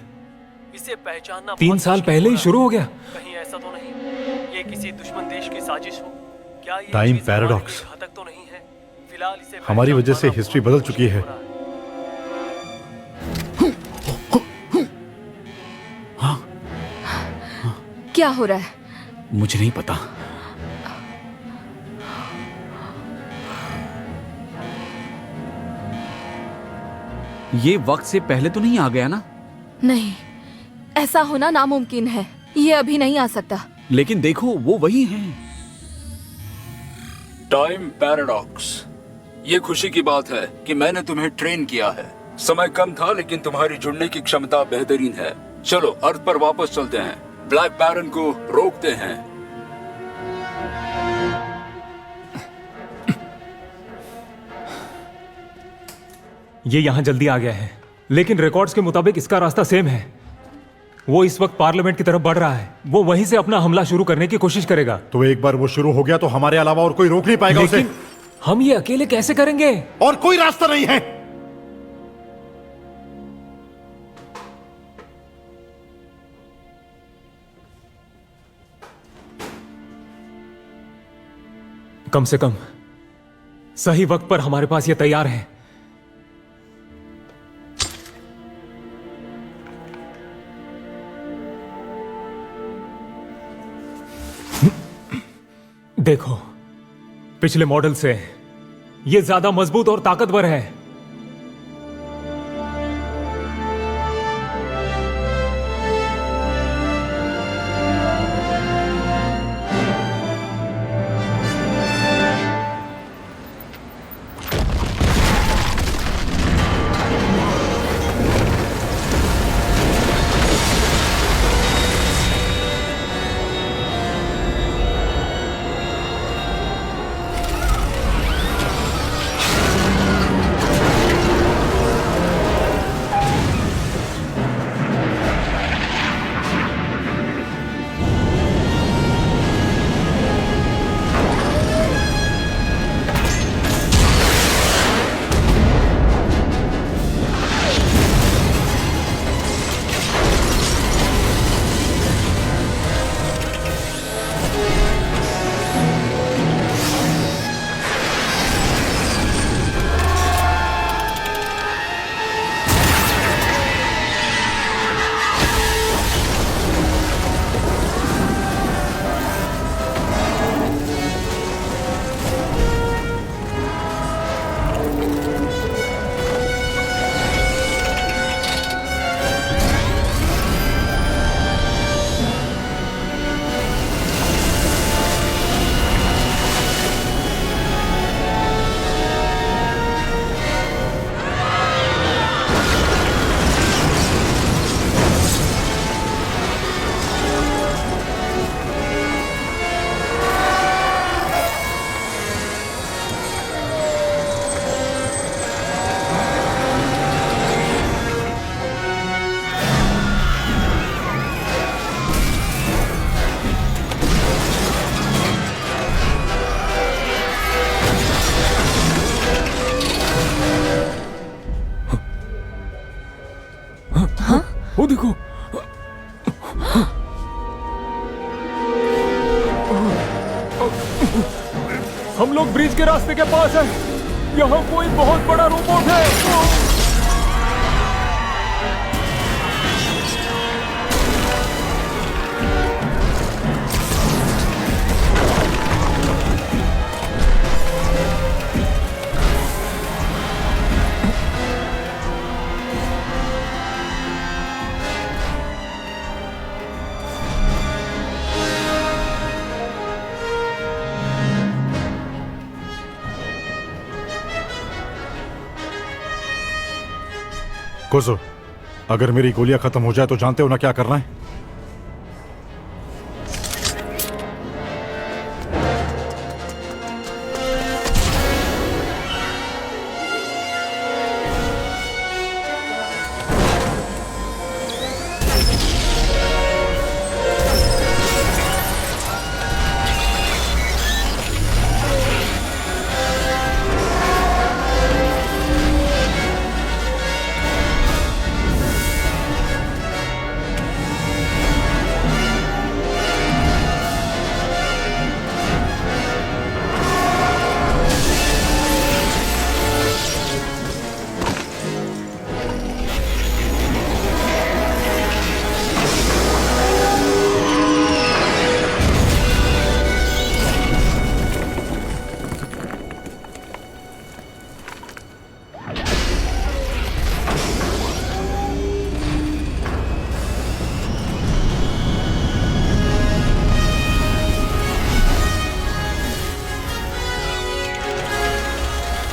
इसे पहचानना 3 बहुत साल मुश्किल पहले ही हो रहा शुरू है। हो गया। कहीं ऐसा तो नहीं ये किसी दुश्मन देश की साजिश हो? क्या ये Time चीज हमारे paradox। लिए घातक तो नहीं है? फिलहाल इसे हमारी वजह से पहचान हिस्ट्री पाना बदल बहुत चुकी है। मुश्किल हो रहा क्या हो रहा है? मुझे नहीं पता। ये वक्त से पहले तो नहीं आ गया ना? नहीं, ऐसा होना नामुमकिन है। ये अभी नहीं आ सकता। लेकिन देखो वो वही हैं। Time paradox. ये खुशी की बात है कि मैंने तुम्हें ट्रेन किया है। समय कम था लेकिन तुम्हारी जुड़ने की क्षमता बेहतरीन है। चलो अर्थ पर वापस चलते हैं, ब्लैक बैरन को रोकते हैं। ये यहाँ जल्दी आ गया है, लेकिन रिकॉर्ड्स के मुताबिक इसका रास्ता सेम है। वो इस वक्त पार्लियामेंट की तरफ बढ़ रहा है। वो वहीं से अपना हमला शुरू करने की कोशिश करेगा। तो एक बार वो शुरू हो गया तो हमारे अलावा और कोई रोक नहीं पाएगा उसे। लेकिन हम ये अकेले कैसे करेंगे? और कोई रास्ता नहीं है। कम से कम सही वक्त पर हमारे पास ये तैयार है। देखो, पिछले मॉडल से ये ज्यादा मजबूत और ताकतवर है। वो देखो, हम लोग ब्रिज के रास्ते के पास हैं। यहाँ कोई बहुत बड़ा रोबोट है। कोसो, अगर मेरी गोलियां खत्म हो जाए तो जानते हो ना क्या करना है?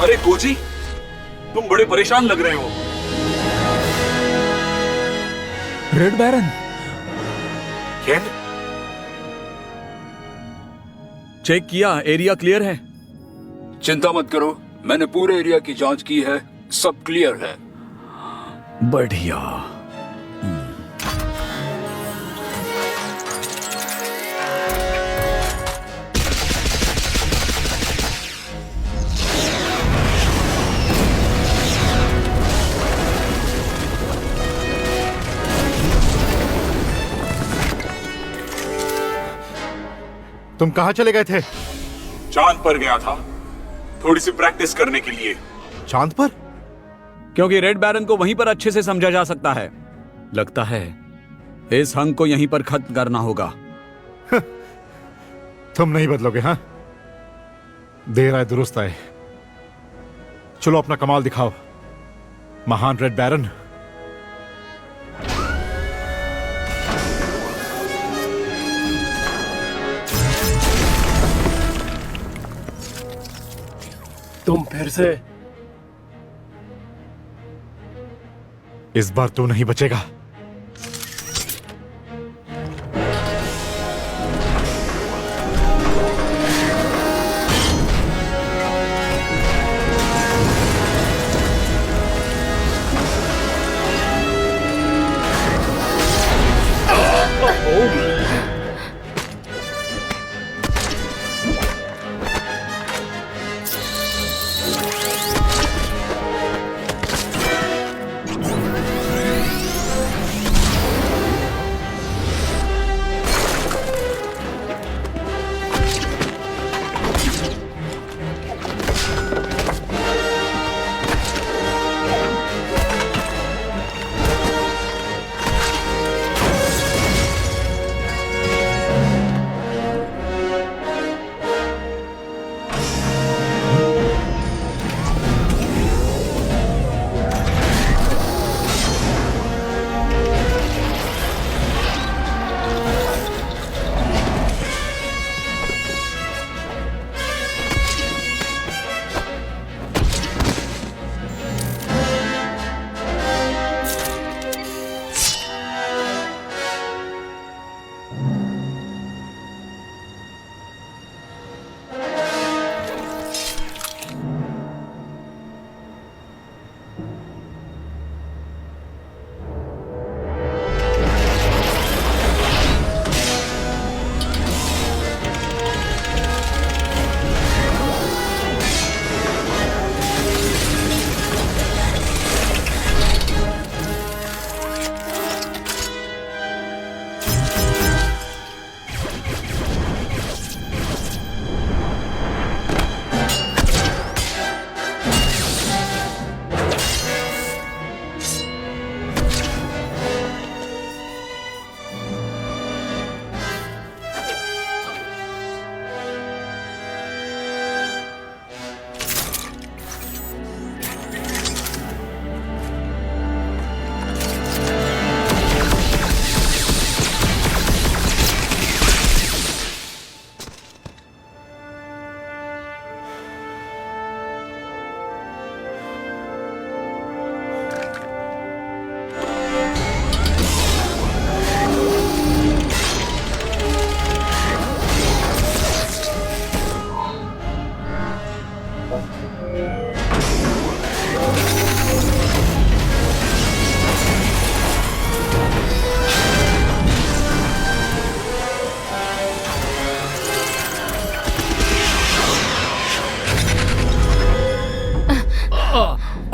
अरे कोजी, तुम बड़े परेशान लग रहे हो। रेड बैरन, केन, चेक किया, एरिया क्लियर है। चिंता मत करो, मैंने पूरे एरिया की जांच की है, सब क्लियर है। बढ़िया। तुम कहां चले गए थे? चांद पर गया था, थोड़ी सी प्रैक्टिस करने के लिए। चांद पर? क्योंकि रेड बैरन को वहीं पर अच्छे से समझा जा सकता है। लगता है इस हंग को यहीं पर खत्म करना होगा। तुम नहीं बदलोगे, हाँ? देर आए दुरुस्त आए। चलो अपना कमाल दिखाओ, महान रेड बैरन। तुम फिर से इस बार तू नहीं बचेगा।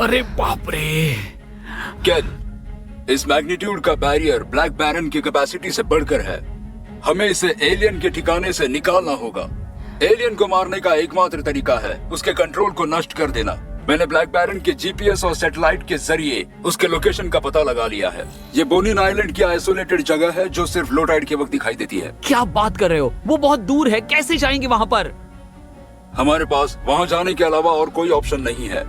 अरे बाप रे। केन, इस मैग्नीट्यूड का बैरियर ब्लैक बैरन की कैपेसिटी से बढ़कर है। हमें इसे एलियन के ठिकाने से निकालना होगा। एलियन को मारने का एकमात्र तरीका है उसके कंट्रोल को नष्ट कर देना। मैंने ब्लैक बैरन के जीपीएस और सैटेलाइट के जरिए उसके लोकेशन का पता लगा लिया है। ये बोनिन आइलैंड की आइसोलेटेड जगह है जो सिर्फ लो टाइड के वक्त दिखाई देती है। क्या बात कर रहे हो? वो बहुत दूर है, कैसे जाएंगे वहां पर? हमारे पास वहां जाने के अलावा और कोई ऑप्शन नहीं है।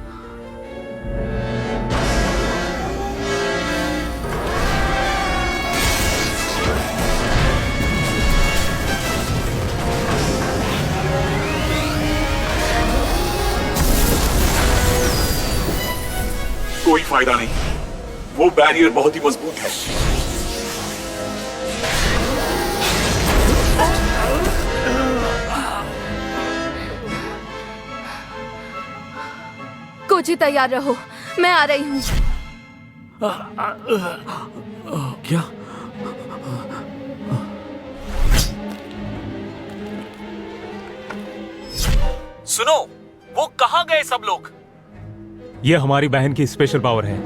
फायदा नहीं। वो बैरियर बहुत ही मजबूत है। कोची तैयार रहो, मैं आ रही हूँ। क्या? सुनो, वो कहाँ गए सब लोग? ये हमारी बहन की स्पेशल पावर है।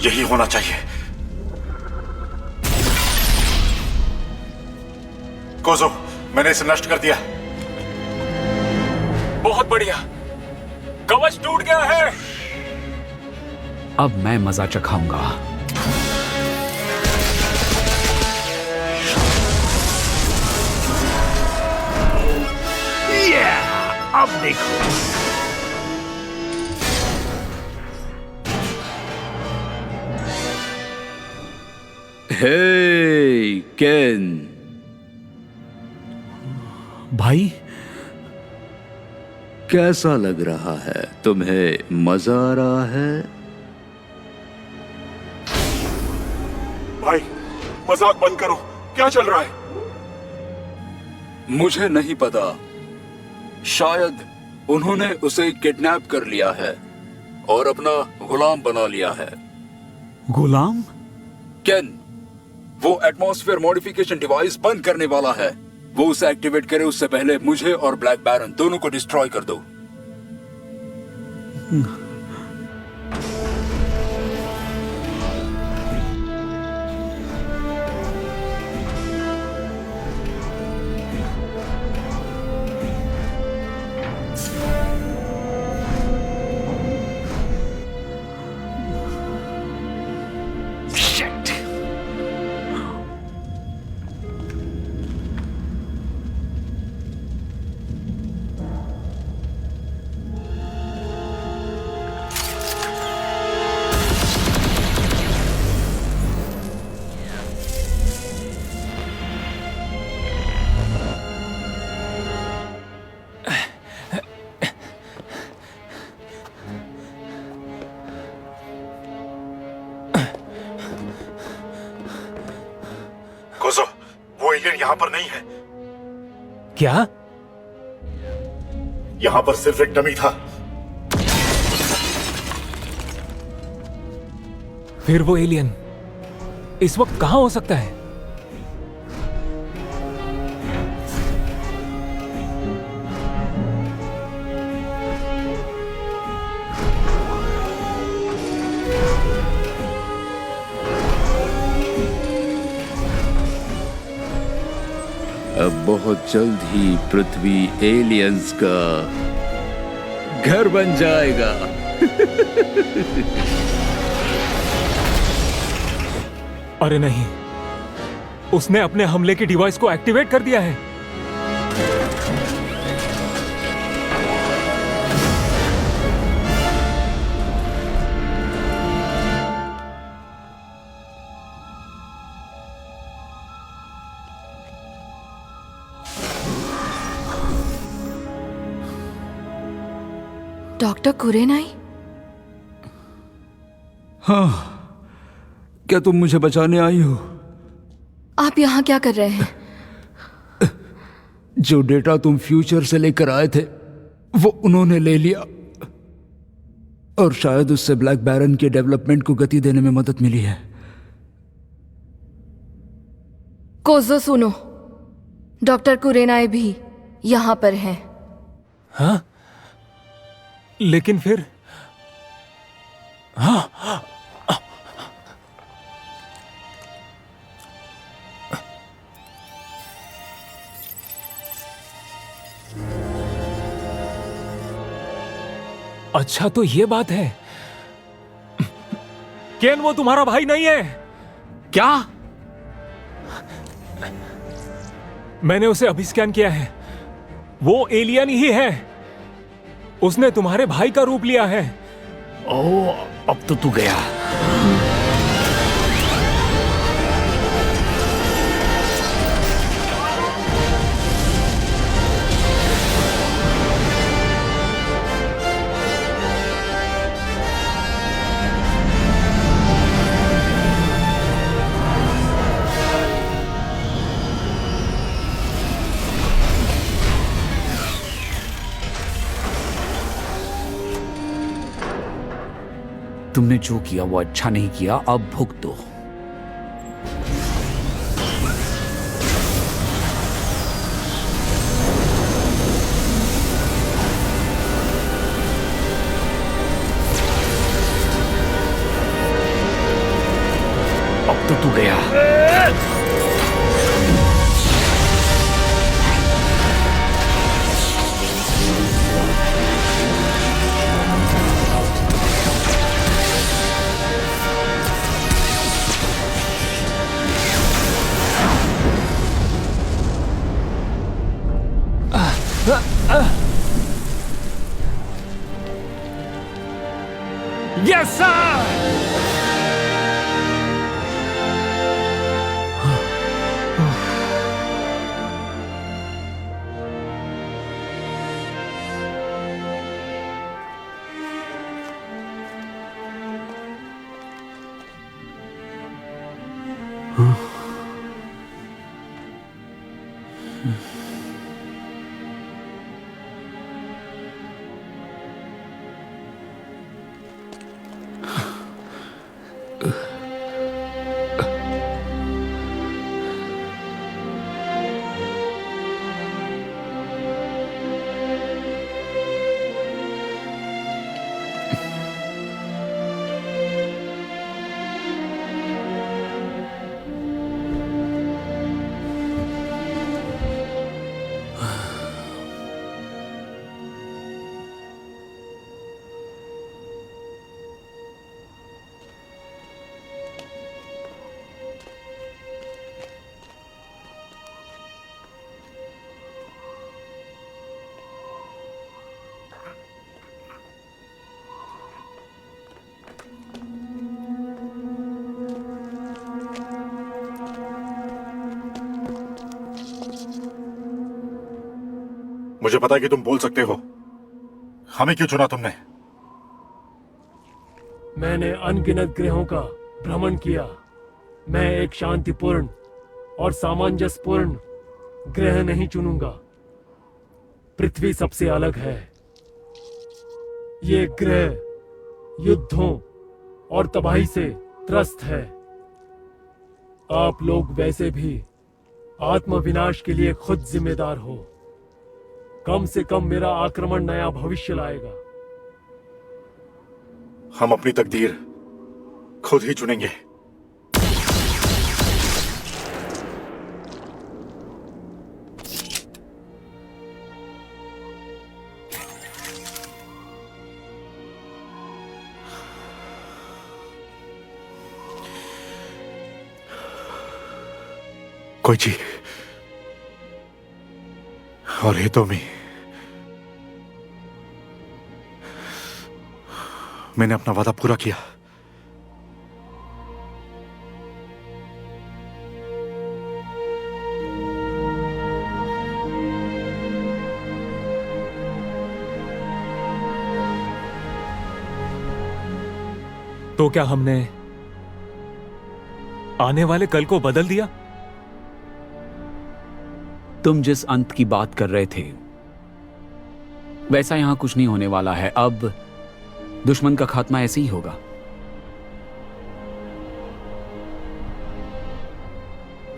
यही होना चाहिए। कोजो, मैंने इसे नष्ट कर दिया। बहुत बढ़िया, कवच टूट गया है। अब मैं मजा चखाऊंगा। अब देखो। हे केन, भाई कैसा लग रहा है? तुम्हें मजा आ रहा है? भाई, मजाक बंद करो। क्या चल रहा है? मुझे नहीं पता, शायद उन्होंने उसे किडनैप कर लिया है और अपना गुलाम बना लिया है। गुलाम? केन, वो एटमॉस्फेयर मॉडिफिकेशन डिवाइस बंद करने वाला है। वो उसे एक्टिवेट करे उससे पहले मुझे और ब्लैक बैरन दोनों को डिस्ट्रॉय कर दो। कोजो, वो एलियन यहाँ पर नहीं है। क्या? यहाँ पर सिर्फ एक डमी था। फिर वो एलियन इस वक्त कहां हो सकता है? अब बहुत जल्द ही पृथ्वी एलियंस का घर बन जाएगा। अरे नहीं, उसने अपने हमले की डिवाइस को एक्टिवेट कर दिया है। डॉक्टर कुरेनाई, हाँ, क्या तुम मुझे बचाने आई हो? आप यहाँ क्या कर रहे हैं? जो डेटा तुम फ्यूचर से लेकर आए थे वो उन्होंने ले लिया, और शायद उससे ब्लैक बैरन के डेवलपमेंट को गति देने में मदद मिली है। कोज़ो सुनो, डॉक्टर कुरेनाई भी यहाँ पर हैं। हाँ? लेकिन फिर हाँ, अच्छा तो ये बात है। केन वो तुम्हारा भाई नहीं है क्या? मैंने उसे अभी स्कैन किया है, वो एलियन ही है। उसने तुम्हारे भाई का रूप लिया है। ओ, अब तो तू गया। तुमने जो किया वो अच्छा नहीं किया, अब भुगतो। अब तो तू गया। Yes, sir! मुझे पता है कि तुम बोल सकते हो। हमें क्यों चुना तुमने? मैंने अनगिनत ग्रहों का भ्रमण किया। मैं एक शांतिपूर्ण और सामंजस्यपूर्ण ग्रह नहीं चुनूंगा। पृथ्वी सबसे अलग है। ये ग्रह युद्धों और तबाही से त्रस्त है। आप लोग वैसे भी आत्मविनाश के लिए खुद जिम्मेदार हो। कम से कम मेरा आक्रमण नया भविष्य लाएगा। हम अपनी तकदीर खुद ही चुनेंगे। कोइची और हितोमी, मैंने अपना वादा पूरा किया। तो क्या हमने आने वाले कल को बदल दिया? तुम जिस अंत की बात कर रहे थे वैसा यहां कुछ नहीं होने वाला है। अब दुश्मन का खात्मा ऐसे ही होगा।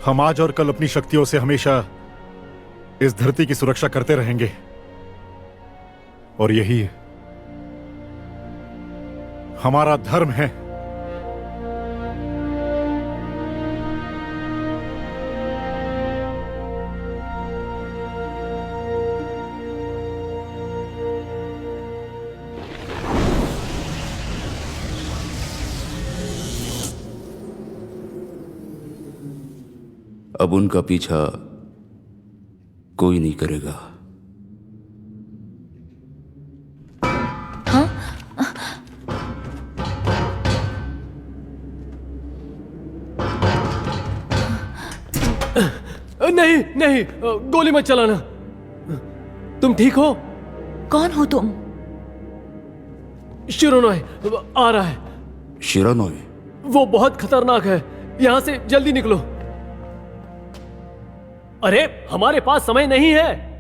हम आज और कल अपनी शक्तियों से हमेशा इस धरती की सुरक्षा करते रहेंगे और यही हमारा धर्म है। अब उनका पीछा कोई नहीं करेगा। नहीं नहीं, गोली मत चलाना। तुम ठीक हो? कौन हो तुम? शिरोनोय आ रहा है। शिरानोय? वो बहुत खतरनाक है। यहां से जल्दी निकलो। अरे हमारे पास समय नहीं है।